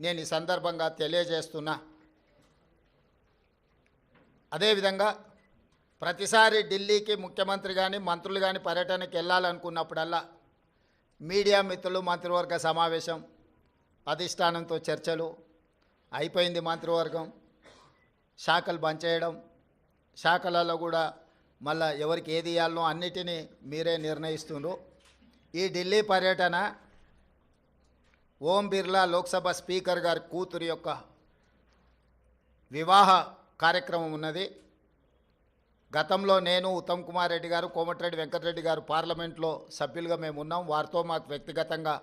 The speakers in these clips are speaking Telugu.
నేను ఈ సందర్భంగా తెలియజేస్తున్నా. అదేవిధంగా ప్రతిసారి ఢిల్లీకి ముఖ్యమంత్రి కానీ మంత్రులు కానీ పర్యటనకి వెళ్ళాలనుకున్నప్పుడల్లా మీడియా మిత్రులు మంత్రివర్గ సమావేశం, అధిష్టానంతో చర్చలు అయిపోయింది. మంత్రివర్గం శాఖలు బంద్ చేయడం, శాఖలలో కూడా మళ్ళా ఎవరికి ఏది ఇవ్వాలనో అన్నిటినీ మీరే నిర్ణయిస్తున్నారు. ఈ ఢిల్లీ పర్యటన ఓం బిర్లా లోక్సభ స్పీకర్ గారి కూతురు యొక్క వివాహ కార్యక్రమం ఉన్నది. గతంలో నేను, ఉత్తమ్ కుమార్ రెడ్డి గారు, కోమటిరెడ్డి వెంకటరెడ్డి గారు పార్లమెంట్లో సభ్యులుగా మేము ఉన్నాం. వారితో మాకు వ్యక్తిగతంగా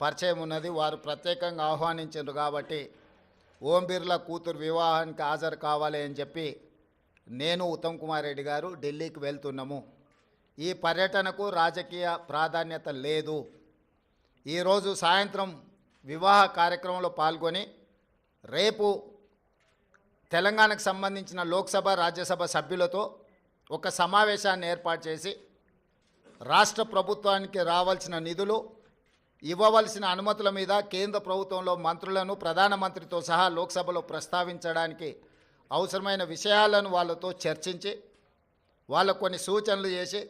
పరిచయం ఉన్నది. వారు ప్రత్యేకంగా ఆహ్వానించారు కాబట్టి ఓం బిర్లా కూతురు వివాహానికి హాజరు కావాలి అని చెప్పి నేను, ఉత్తమ్ కుమార్ రెడ్డి గారు ఢిల్లీకి వెళ్తున్నాము. ఈ పర్యటనకు రాజకీయ ప్రాధాన్యత లేదు. ఈరోజు సాయంత్రం వివాహ కార్యక్రమంలో పాల్గొని రేపు తెలంగాణకు సంబంధించిన లోక్సభ, రాజ్యసభ సభ్యులతో ఒక సమావేశాన్ని ఏర్పాటు చేసి రాష్ట్ర ప్రభుత్వానికి రావాల్సిన నిధులు, ఇవ్వవలసిన అనుమతుల మీద కేంద్ర ప్రభుత్వంలో మంత్రులను, ప్రధానమంత్రితో సహా లోక్సభలో ప్రస్తావించడానికి అవసరమైన విషయాలను వాళ్ళతో చర్చించి వాళ్ళకు కొన్ని సూచనలు చేసి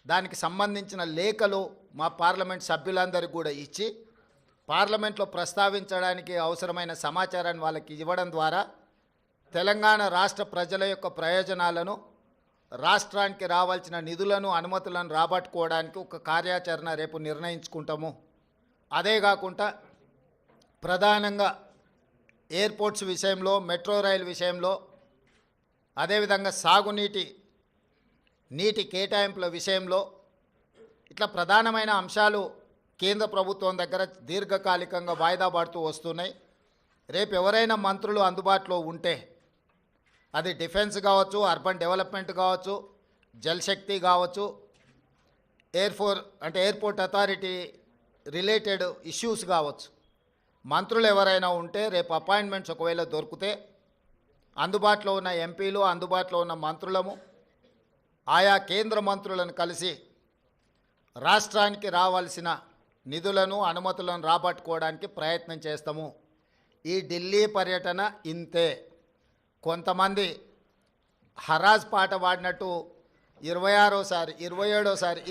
దానికి సంబంధించిన లేఖలు మా పార్లమెంట్ సభ్యులందరికీ కూడా ఇచ్చి పార్లమెంట్లో ప్రస్తావించడానికి అవసరమైన సమాచారాన్ని వాళ్ళకి ఇవ్వడం ద్వారా తెలంగాణ రాష్ట్ర ప్రజల యొక్క ప్రయోజనాలను, రాష్ట్రానికి రావాల్సిన నిధులను, అనుమతులను రాబట్టుకోవడానికి ఒక కార్యాచరణ రేపు నిర్ణయించుకుంటాము. అదే కాకుండా ప్రధానంగా ఎయిర్పోర్ట్స్ విషయంలో, మెట్రో రైలు విషయంలో, అదేవిధంగా నీటి కేటాయింపుల విషయంలో ఇట్లా ప్రధానమైన అంశాలు కేంద్ర ప్రభుత్వం దగ్గర దీర్ఘకాలికంగా వాయిదా పడుతూ వస్తున్నాయి. రేపు ఎవరైనా మంత్రులు అందుబాటులో ఉంటే అది డిఫెన్స్ కావచ్చు, అర్బన్ డెవలప్మెంట్ కావచ్చు, జలశక్తి కావచ్చు, ఎయిర్పోర్ట్ అథారిటీ రిలేటెడ్ ఇష్యూస్ కావచ్చు, మంత్రులు ఎవరైనా ఉంటే రేపు అపాయింట్మెంట్స్ ఒకవేళ దొరికితే అందుబాటులో ఉన్న ఎంపీలు, అందుబాటులో ఉన్న మంత్రులము ఆయా కేంద్ర మంత్రులను కలిసి రాష్ట్రానికి రావాల్సిన నిధులను, అనుమతులను రాబట్టుకోవడానికి ప్రయత్నం చేస్తాము. ఈ ఢిల్లీ పర్యటన ఇంతే. కొంతమంది హరాజ్ పాట పాడినట్టు 26వ సారి 27వ సారి